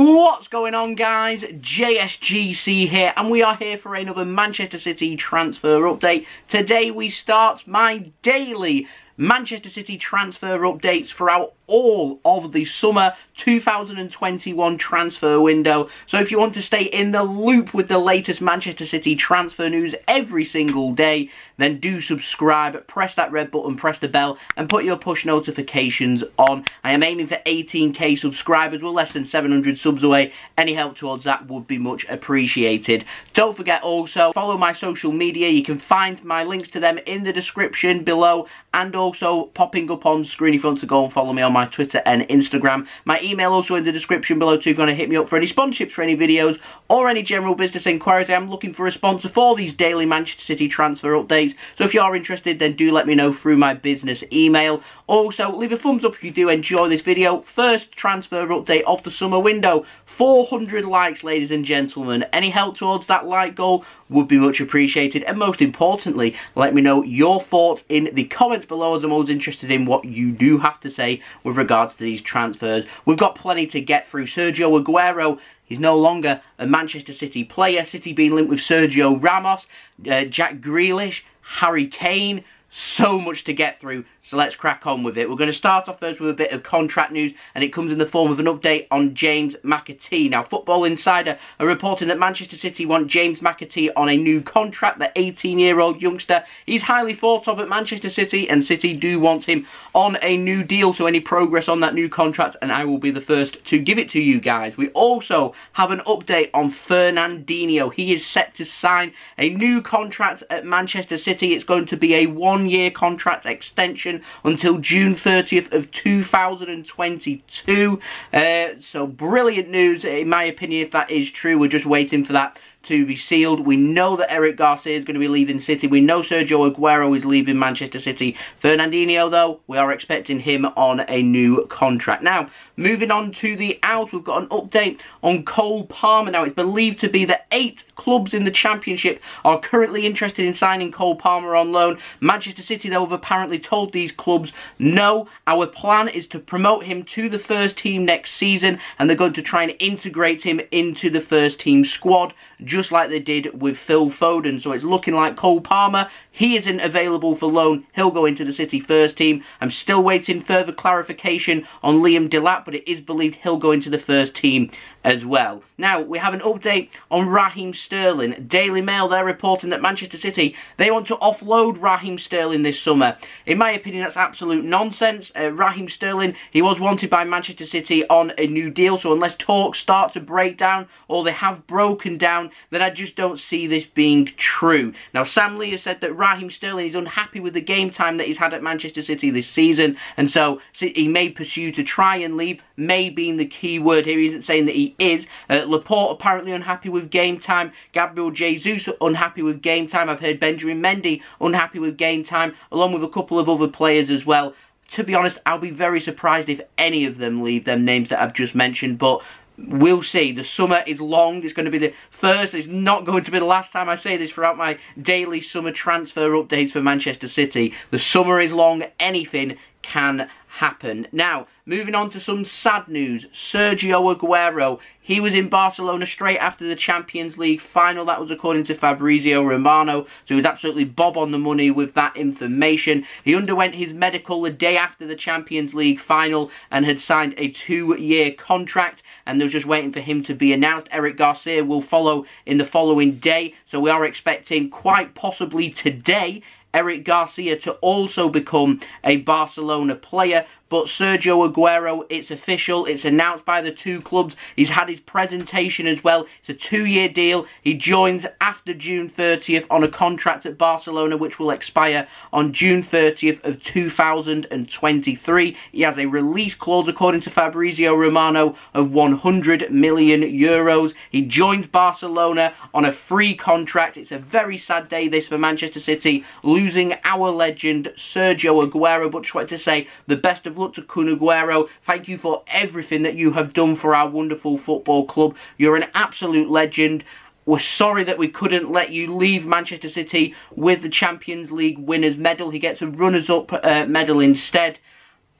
What's going on, guys? JSGC here, and we are here for another Manchester City transfer update. Today we start my daily Manchester City transfer updates throughout all of the summer 2021 transfer window. So if you want to stay in the loop with the latest Manchester City transfer news every single day, then do subscribe, press that red button, press the bell, and put your push notifications on. I am aiming for 18k subscribers. We're less than 700 subs away. Any help towards that would be much appreciated. Don't forget also, follow my social media. You can find my links to them in the description below, and also popping up on screen if you want to go and follow me on my Twitter and Instagram. My email also in the description below too if you want to hit me up for any sponsorships for any videos or any general business inquiries. I am looking for a sponsor for these daily Manchester City transfer updates, so if you are interested, then do let me know through my business email. Also, leave a thumbs up if you do enjoy this video. First transfer update of the summer window. 400 likes, ladies and gentlemen. Any help towards that like goal would be much appreciated, and most importantly, let me know your thoughts in the comments below, as I'm always interested in what you do have to say with regards to these transfers. We've got plenty to get through. Sergio Aguero, he's no longer a Manchester City player. City being linked with Sergio Ramos, Jack Grealish, Harry Kane. So much to get through, so let's crack on with it. We're going to start off first with a bit of contract news, and it comes in the form of an update on James McAtee. Now, Football Insider are reporting that Manchester City want James McAtee on a new contract. The 18-year-old youngster, he's highly thought of at Manchester City, and City do want him on a new deal. So any progress on that new contract, and I will be the first to give it to you guys. We also have an update on Fernandinho. He is set to sign a new contract at Manchester City. It's going to be a one-year contract extension until June 30th of 2022. So brilliant news, in my opinion, if that is true. We're just waiting for that to be sealed. We know that Aymeric Garcia is going to be leaving City. We know Sergio Aguero is leaving Manchester City. Fernandinho, though, we are expecting him on a new contract. Now, moving on to the out, we've got an update on Cole Palmer. Now, it's believed to be that 8 clubs in the Championship are currently interested in signing Cole Palmer on loan. Manchester City, though, have apparently told these clubs, no, our plan is to promote him to the first team next season, and they're going to try and integrate him into the first team squad, just like they did with Phil Foden. So it's looking like Cole Palmer, he isn't available for loan. He'll go into the City first team. I'm still waiting further clarification on Liam Delap, but it is believed he'll go into the first team as well. Now, we have an update on Raheem Sterling. Daily Mail, they're reporting that Manchester City, they want to offload Raheem Sterling this summer. In my opinion, that's absolute nonsense. Raheem Sterling, he was wanted by Manchester City on a new deal, so unless talks start to break down, or they have broken down, then I just don't see this being true. Now, Sam Lee has said that Raheem Sterling is unhappy with the game time that he's had at Manchester City this season, and so he may pursue to try and leave, may being the key word here. He isn't saying that he is. Laporte apparently unhappy with game time. Gabriel Jesus unhappy with game time. I've heard Benjamin Mendy unhappy with game time, along with a couple of other players as well. To be honest, I'll be very surprised if any of them leave, them names that I've just mentioned, but we'll see. The summer is long. It's going to be the first. It's not going to be the last time I say this throughout my daily summer transfer updates for Manchester City. The summer is long. Anything can happen. Now, moving on to some sad news. Sergio Aguero, he was in Barcelona straight after the Champions League final. That was according to Fabrizio Romano, so he was absolutely bob on the money with that information. He underwent his medical the day after the Champions League final and had signed a 2-year contract, and they were just waiting for him to be announced. Aymeric Garcia will follow in the following day, so we are expecting quite possibly today Aymeric Garcia to also become a Barcelona player. But Sergio Aguero, it's official, it's announced by the two clubs. He's had his presentation as well. It's a 2-year deal. He joins after June 30th on a contract at Barcelona, which will expire on June 30th of 2023. He has a release clause, according to Fabrizio Romano, of 100 million euros. He joins Barcelona on a free contract. It's a very sad day, this, for Manchester City, losing our legend, Sergio Aguero. But just wanted to say the best of luck to Kun Aguero. Thank you for everything that you have done for our wonderful football club. You're an absolute legend. We're sorry that we couldn't let you leave Manchester City with the Champions League winners medal. He gets a runners-up medal instead.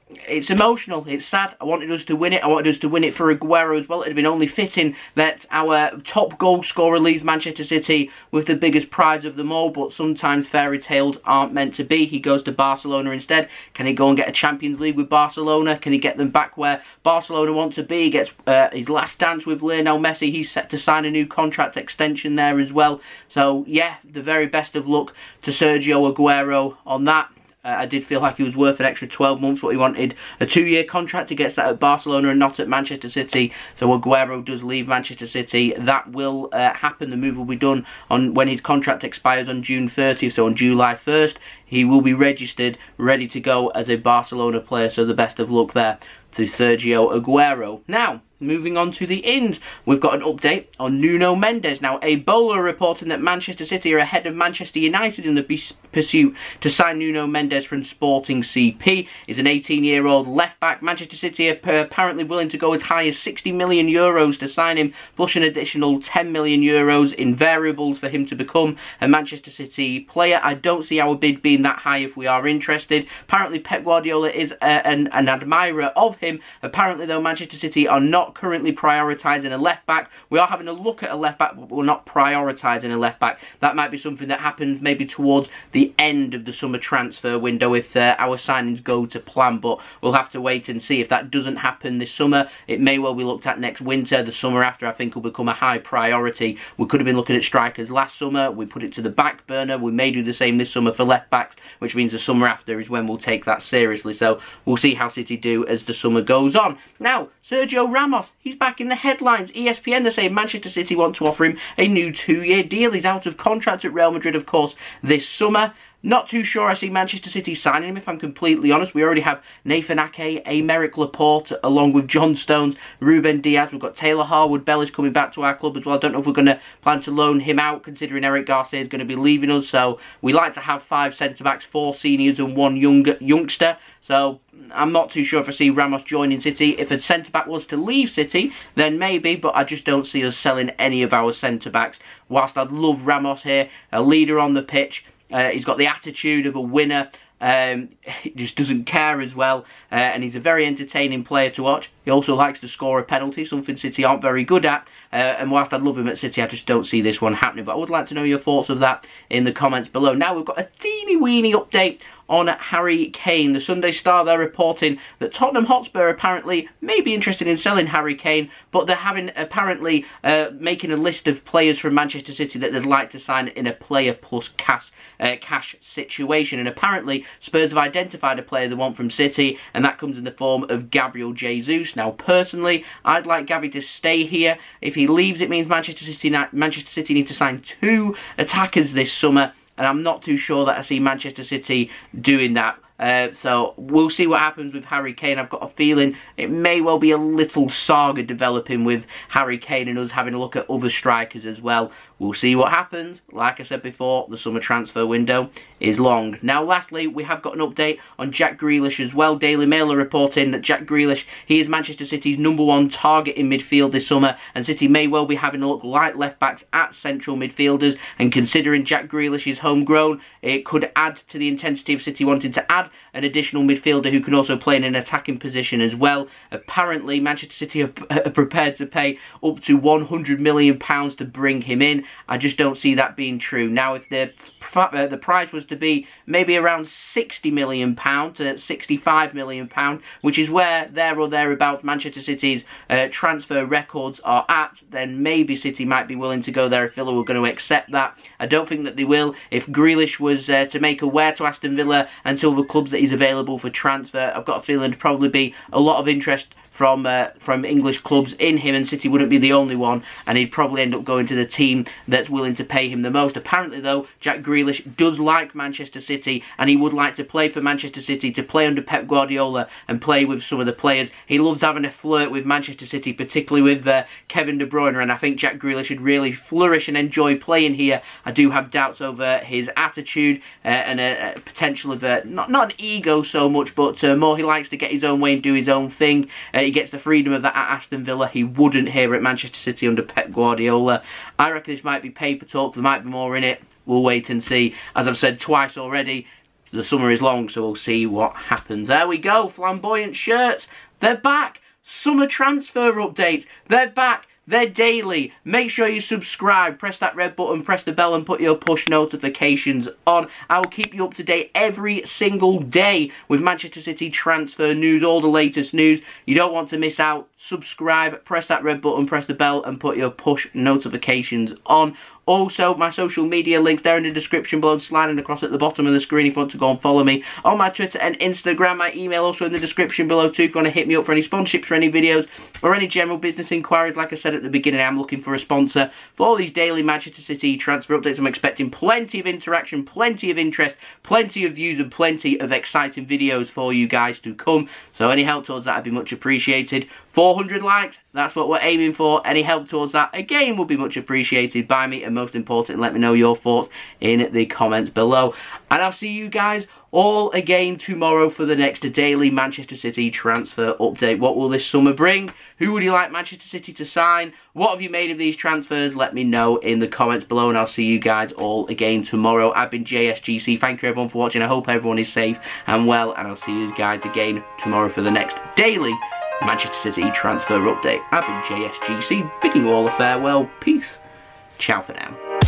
it's emotional, it's sad. I wanted us to win it. I wanted us to win it for Aguero as well. It would have been only fitting that our top goal scorer leaves Manchester City with the biggest prize of them all, but sometimes fairy tales aren't meant to be. He goes to Barcelona instead. Can he go and get a Champions League with Barcelona? Can he get them back where Barcelona want to be? He gets his last dance with Lionel Messi. He's set to sign a new contract extension there as well. So yeah, the very best of luck to Sergio Aguero on that. I did feel like he was worth an extra 12 months, but he wanted a 2-year contract. He gets that at Barcelona and not at Manchester City. So Aguero does leave Manchester City. That will happen. The move will be done on when his contract expires on June 30th, so on July 1st. He will be registered, ready to go as a Barcelona player. So the best of luck there to Sergio Aguero. Now, moving on to the ins, we've got an update on Nuno Mendes. Now, Bola reporting that Manchester City are ahead of Manchester United in the pursuit to sign Nuno Mendes from Sporting CP. He's an 18-year-old left-back. Manchester City are apparently willing to go as high as €60 million to sign him, plus an additional €10 million in variables for him to become a Manchester City player. I don't see our bid being that high if we are interested. Apparently, Pep Guardiola is an admirer of him. Apparently, though, Manchester City are not currently prioritising a left-back. We are having a look at a left-back, but we're not prioritising a left-back. That might be something that happens maybe towards the end of the summer transfer window if our signings go to plan, but we'll have to wait and see. If that doesn't happen this summer, it may well be looked at next winter. The summer after, I think, will become a high priority. We could have been looking at strikers last summer. We put it to the back burner. We may do the same this summer for left-backs, which means the summer after is when we'll take that seriously. So we'll see how City do as the summer goes on. Now, Sergio Ramos, he's back in the headlines. ESPN, they say Manchester City want to offer him a new 2-year deal. He's out of contract at Real Madrid, of course, this summer. Not too sure I see Manchester City signing him, if I'm completely honest. We already have Nathan Ake, Aymeric Laporte, along with John Stones, Ruben Diaz. We've got Taylor Harwood-Bellis coming back to our club as well. I don't know if we're going to plan to loan him out, considering Eric Garcia is going to be leaving us. So we like to have 5 centre-backs, 4 seniors and 1 youngster. So I'm not too sure if I see Ramos joining City. If a centre-back was to leave City, then maybe, but I just don't see us selling any of our centre-backs. Whilst I'd love Ramos here, a leader on the pitch, he's got the attitude of a winner. He just doesn't care as well, and he's a very entertaining player to watch. He also likes to score a penalty, something City aren't very good at, and whilst I'd love him at City, I just don't see this one happening. But I would like to know your thoughts of that in the comments below. Now we've got a teeny-weeny update on Harry Kane. The Sunday Star, they're reporting that Tottenham Hotspur apparently may be interested in selling Harry Kane, but they're having apparently making a list of players from Manchester City that they'd like to sign in a player plus cash situation. And apparently Spurs have identified a player they want from City, and that comes in the form of Gabriel Jesus. Now personally, I'd like Gabby to stay here. If he leaves, it means Manchester City need to sign 2 attackers this summer, and I'm not too sure that I see Manchester City doing that. So we'll see what happens with Harry Kane. I've got a feeling it may well be a little saga developing with Harry Kane and us having a look at other strikers as well. We'll see what happens. Like I said before, the summer transfer window is long. Now lastly, we have got an update on Jack Grealish as well. Daily Mail are reporting that Jack Grealish, he is Manchester City's #1 target in midfield this summer, and City may well be having a look like left-backs at central midfielders, and considering Jack Grealish is homegrown, it could add to the intensity of City wanting to add an additional midfielder who can also play in an attacking position as well. Apparently, Manchester City are prepared to pay up to £100 million to bring him in. I just don't see that being true. Now, if the price was to be maybe around £60 million to £65 million, which is where there or thereabouts Manchester City's transfer records are at, then maybe City might be willing to go there if Villa were going to accept that. I don't think that they will. If Grealish was to make aware to Aston Villa and to other clubs that he's available for transfer, I've got a feeling there'd probably be a lot of interest from English clubs in him, and City wouldn't be the only one, and he'd probably end up going to the team that's willing to pay him the most. Apparently though, Jack Grealish does like Manchester City, and he would like to play for Manchester City, to play under Pep Guardiola and play with some of the players. He loves having a flirt with Manchester City, particularly with Kevin De Bruyne, and I think Jack Grealish should really flourish and enjoy playing here. I do have doubts over his attitude and a potential of not an ego so much, but more he likes to get his own way and do his own thing. He gets the freedom of that at Aston Villa. He wouldn't here at Manchester City under Pep Guardiola. I reckon this might be paper talk. There might be more in it. We'll wait and see. As I've said twice already, The summer is long, so we'll see what happens. There we go, flamboyant shirts. They're back. Summer transfer updates. They're back. They're daily. Make sure you subscribe, press that red button, press the bell and put your push notifications on. I will keep you up to date every single day with Manchester City transfer news, all the latest news. You don't want to miss out. Subscribe, press that red button, press the bell and put your push notifications on. Also, my social media links, they're in the description below, sliding across at the bottom of the screen if you want to go and follow me on my Twitter and Instagram. My email also in the description below too if you want to hit me up for any sponsorships for any videos or any general business inquiries. Like I said at the beginning, I'm looking for a sponsor for all these daily Manchester City transfer updates. I'm expecting plenty of interaction, plenty of interest, plenty of views and plenty of exciting videos for you guys to come. So any help towards that would be much appreciated. 400 likes, that's what we're aiming for. Any help towards that, again, would be much appreciated by me. And most important, let me know your thoughts in the comments below. And I'll see you guys all again tomorrow for the next daily Manchester City transfer update. What will this summer bring? Who would you like Manchester City to sign? What have you made of these transfers? Let me know in the comments below, and I'll see you guys all again tomorrow. I've been JSGC. Thank you everyone for watching. I hope everyone is safe and well, and I'll see you guys again tomorrow for the next daily Manchester City transfer update. I've been JSGC, bidding you all a farewell. Peace. Ciao for now.